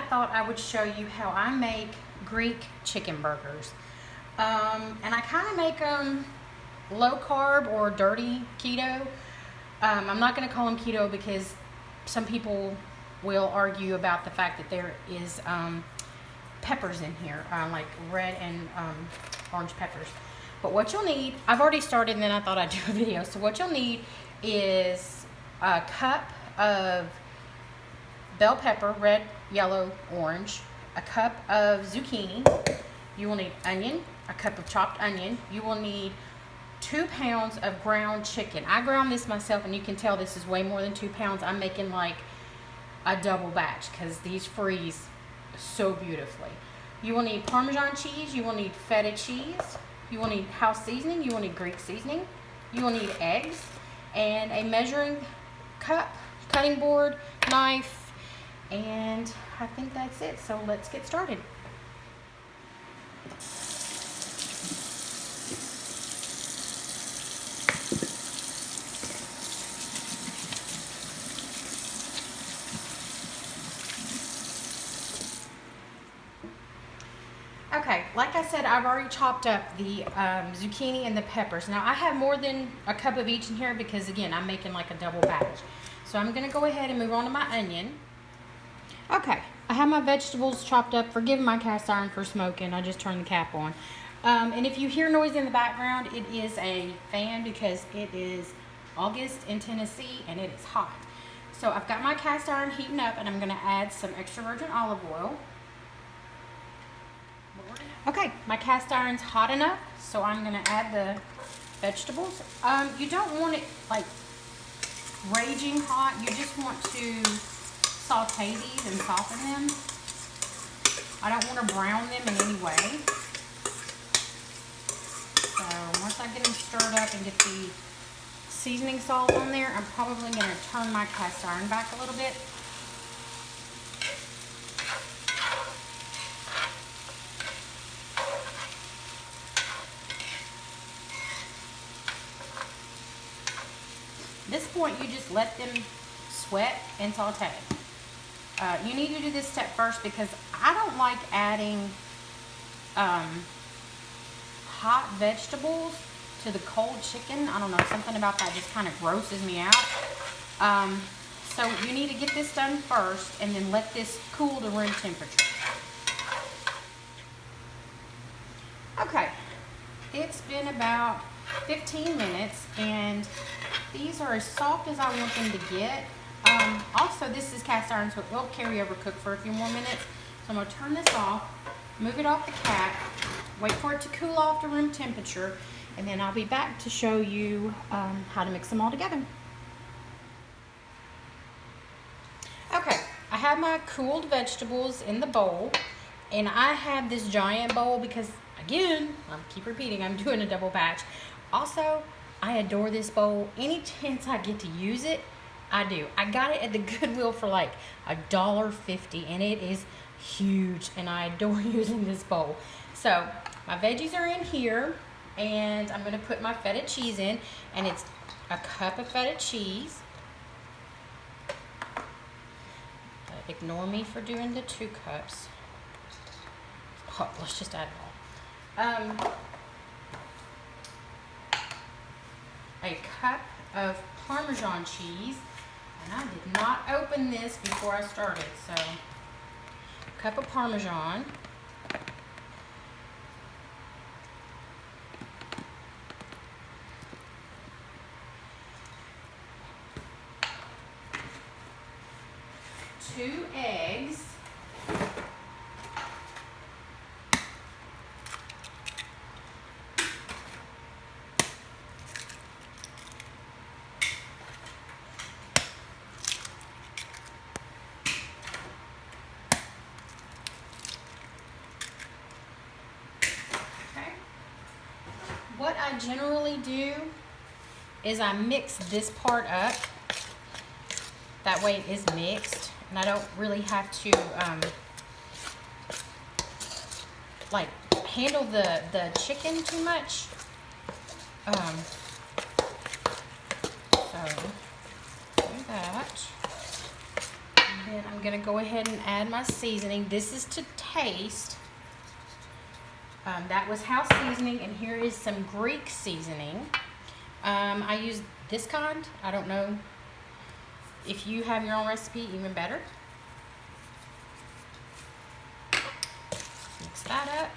I thought I would show you how I make Greek chicken burgers. And I kind of make them low carb or dirty keto. I'm not going to call them keto because some people will argue about the fact that there is peppers in here, like red and orange peppers. But what you'll need, I've already started and then I thought I'd do a video. So what you'll need is a cup of bell pepper, red, yellow, orange, a cup of zucchini. You will need onion, a cup of chopped onion. You will need 2 pounds of ground chicken. I ground this myself and you can tell this is way more than 2 pounds. I'm making like a double batch because these freeze so beautifully. You will need Parmesan cheese. You will need feta cheese. You will need house seasoning. You will need Greek seasoning. You will need eggs and a measuring cup, cutting board, knife, and I think that's it. So let's get started. Okay, like I said, I've already chopped up the zucchini and the peppers. Now, I have more than a cup of each in here because, again, I'm making like a double batch. So I'm going to go ahead and move on to my onion. Okay, I have my vegetables chopped up. Forgive my cast iron for smoking. I just turned the cap on. And if you hear noise in the background, it is a fan because it is August in Tennessee and it is hot. So I've got my cast iron heating up and I'm going to add some extra virgin olive oil. Okay, my cast iron's hot enough, so I'm going to add the vegetables. You don't want it like raging hot. You just want to saute these and soften them. I don't want to brown them in any way. So once I get them stirred up and get the seasoning salt on there, I'm probably going to turn my cast iron back a little bit. At this point, you just let them sweat and saute. You need to do this step first because I don't like adding hot vegetables to the cold chicken. I don't know, something about that just kind of grosses me out. So you need to get this done first and then let this cool to room temperature. Okay, it's been about 15 minutes and these are as soft as I want them to get. Also, this is cast iron, so it will carry over cook for a few more minutes. So I'm going to turn this off, move it off the cap, wait for it to cool off to room temperature, and then I'll be back to show you how to mix them all together. Okay, I have my cooled vegetables in the bowl, and I have this giant bowl because, again, I keep repeating, I'm doing a double batch. Also, I adore this bowl. Any chance I get to use it, I do. I got it at the Goodwill for like $1.50 and it is huge and I adore using this bowl. So my veggies are in here and I'm going to put my feta cheese in, and it's a cup of feta cheese. Ignore me for doing the 2 cups. Oh, let's just add it all. A cup of Parmesan cheese, and I did not open this before I started, so a cup of Parmesan, two eggs, what I generally do is I mix this part up. That way it is mixed, and I don't really have to like handle the chicken too much. So do that, and then I'm gonna go ahead and add my seasoning. This is to taste. That was house seasoning, and here is some Greek seasoning. I use this kind. I don't know if you have your own recipe, even better. Mix that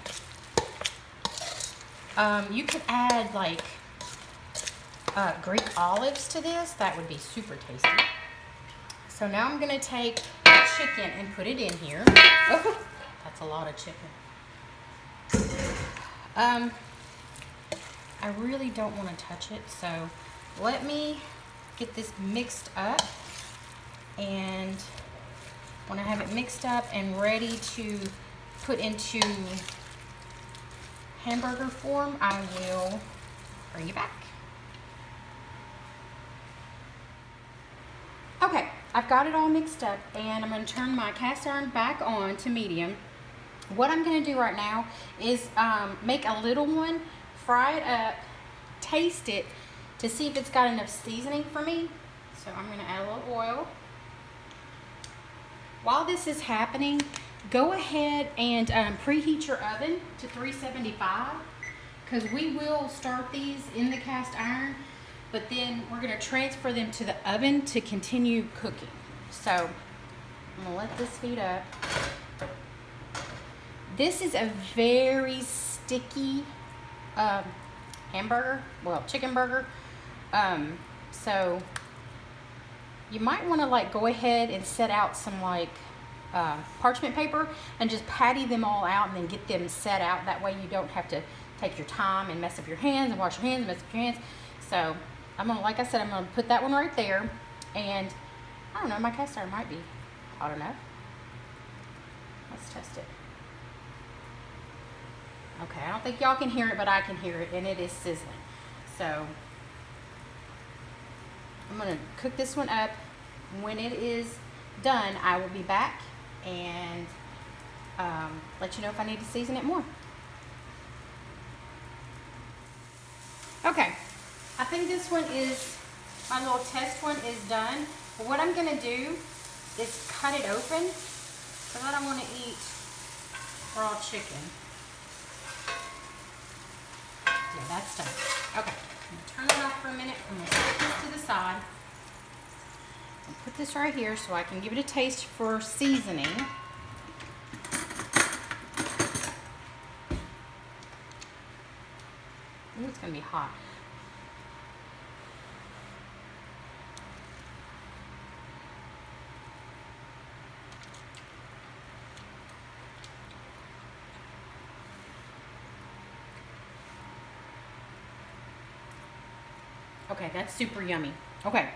up. You could add like Greek olives to this. That would be super tasty. So now I'm gonna take the chicken and put it in here. Oh, that's a lot of chicken. I really don't want to touch it, so let me get this mixed up, and when I have it mixed up and ready to put into hamburger form, I will bring you back. Okay, I've got it all mixed up, and I'm going to turn my cast iron back on to medium. What I'm going to do right now is make a little one, fry it up, taste it to see if it's got enough seasoning for me. So I'm going to add a little oil. While this is happening, go ahead and preheat your oven to 375, because we will start these in the cast iron, but then we're going to transfer them to the oven to continue cooking. So I'm going to let this heat up. This is a very sticky hamburger, well, chicken burger. So you might want to like go ahead and set out some like parchment paper and just patty them all out and then get them set out. That way you don't have to take your time and mess up your hands and wash your hands and mess up your hands. So I'm gonna, like I said, I'm gonna put that one right there, and I don't know, my cast iron might be hot enough. Let's test it. Okay, I don't think y'all can hear it, but I can hear it, and it is sizzling. So I'm gonna cook this one up. When it is done, I will be back and let you know if I need to season it more. Okay, I think this one is, my little test one is done. But what I'm gonna do is cut it open, because I don't want to eat raw chicken. Yeah, that's done. Okay, I'm gonna turn it off for a minute. I'm gonna set this to the side. I'll put this right here so I can give it a taste for seasoning. Ooh, it's gonna be hot. Okay, that's super yummy. Okay,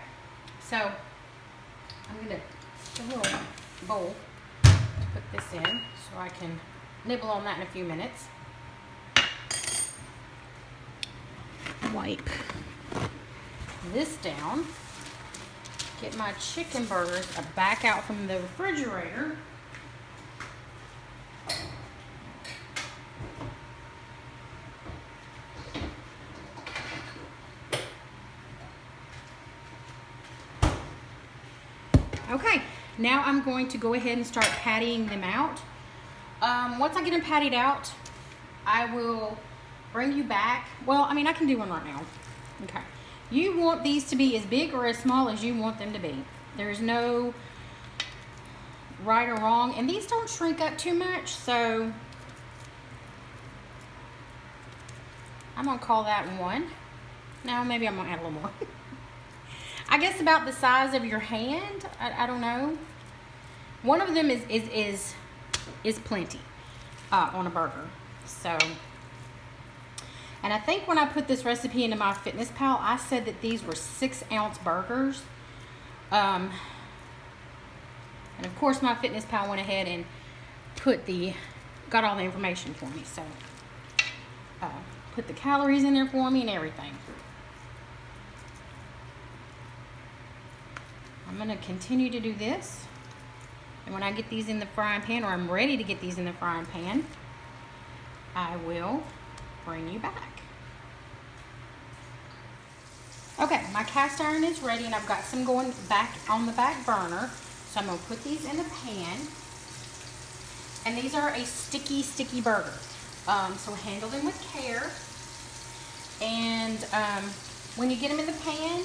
so I'm gonna get a little bowl to put this in so I can nibble on that in a few minutes. Wipe this down. Get my chicken burgers back out from the refrigerator. Okay, now I'm going to go ahead and start pattying them out. Once I get them patted out, I will bring you back. Well, I mean, I can do one right now. Okay. You want these to be as big or as small as you want them to be. There's no right or wrong. And these don't shrink up too much, so I'm going to call that one. No, maybe I'm going to add a little more. I guess about the size of your hand. I don't know. One of them is plenty on a burger. So, and I think when I put this recipe into my Fitness Pal, I said that these were 6-ounce burgers. And of course, my Fitness Pal went ahead and got all the information for me. So, put the calories in there for me and everything. I'm going to continue to do this, and when I get these in the frying pan, or I'm ready to get these in the frying pan, I will bring you back. Okay, my cast iron is ready, and I've got some going back on the back burner. So I'm gonna put these in the pan. And these are a sticky burger. So handle them with care. And when you get them in the pan,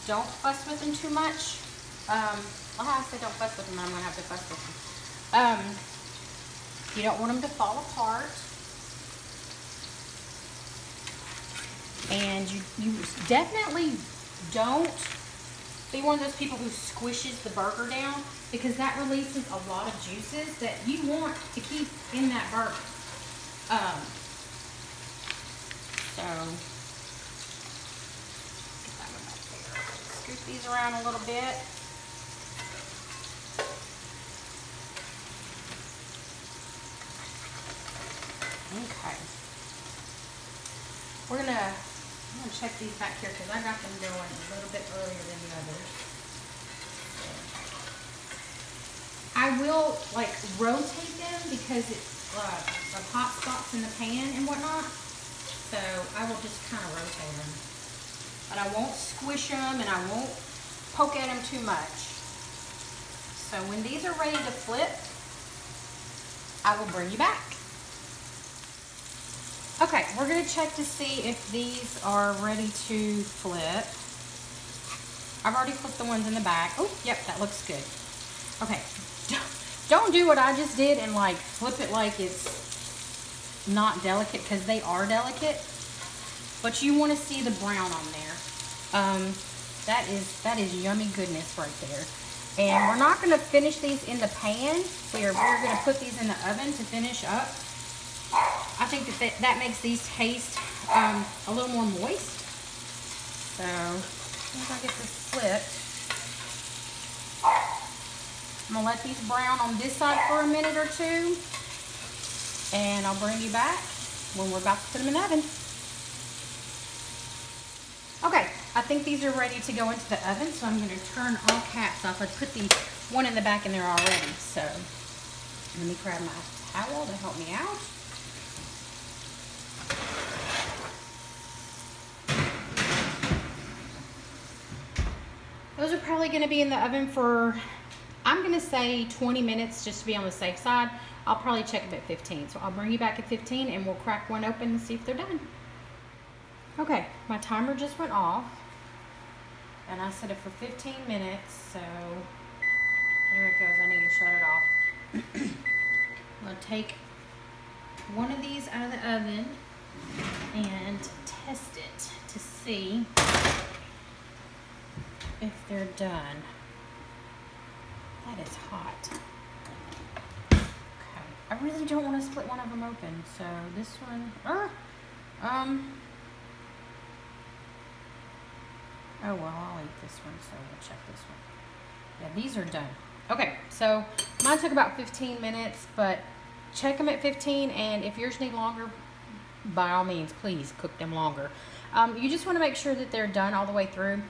don't fuss with them too much. Well, how I say don't fuss with them, I'm gonna have to fuss with them. You don't want them to fall apart. And you definitely don't be one of those people who squishes the burger down, because that releases a lot of juices that you want to keep in that burger. So get that one back there. Scoop these around a little bit. Okay. I'm gonna check these back here because I got them going a little bit earlier than the others. I will like rotate them because it's the hot spots in the pan and whatnot. So I will just kind of rotate them. But I won't squish them and I won't poke at them too much. So when these are ready to flip, I will bring you back. Okay, we're going to check to see if these are ready to flip. I've already flipped the ones in the back. Oh, yep, that looks good. Okay, don't do what I just did and like flip it like it's not delicate, because they are delicate. But you want to see the brown on there. That is yummy goodness right there. And we're not going to finish these in the pan. We're going to put these in the oven to finish up. I think that makes these taste a little more moist. So, as soon as I get this flipped, I'm going to let these brown on this side for a minute or two. And I'll bring you back when we're about to put them in the oven. Okay, I think these are ready to go into the oven, so I'm going to turn all caps off. I put the one in the back in there already, so let me grab my towel to help me out. Those are probably going to be in the oven for, I'm going to say 20 minutes just to be on the safe side. I'll probably check them at 15. So I'll bring you back at 15 and we'll crack one open and see if they're done. Okay, my timer just went off. And I set it for 15 minutes. So there it goes. I need to shut it off. I'm going to take one of these out of the oven and test it to see if they're done. That is hot. Okay, I really don't want to split one of them open, so this one, oh well, I'll eat this one, so we'll check this one. Yeah, these are done. Okay, so mine took about 15 minutes, but check them at 15, and if yours need longer, by all means, please cook them longer. You just want to make sure that they're done all the way through.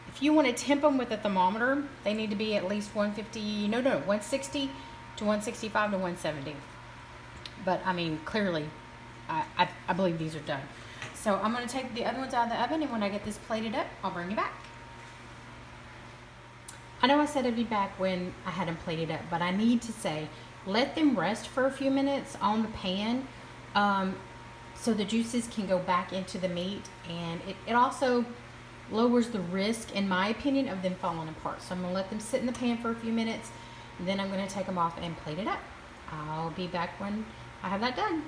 If you want to temp them with a thermometer, they need to be at least 160 to 165 to 170. But I mean, clearly, I believe these are done. So I'm going to take the other ones out of the oven, and when I get this plated up, I'll bring you back. I know I said I'd be back when I had them plated up, but I need to say, let them rest for a few minutes on the pan so the juices can go back into the meat, and it also lowers the risk, in my opinion, of them falling apart. So I'm going to let them sit in the pan for a few minutes, and then I'm going to take them off and plate it up. I'll be back when I have that done.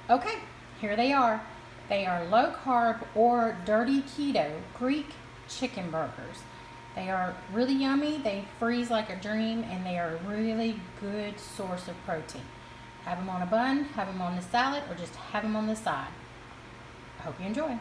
Okay, here they are. They are low carb or dirty keto Greek chicken burgers. They are really yummy. They freeze like a dream, and they are a really good source of protein. Have them on a bun, have them on the salad, or just have them on the side. I hope you enjoy.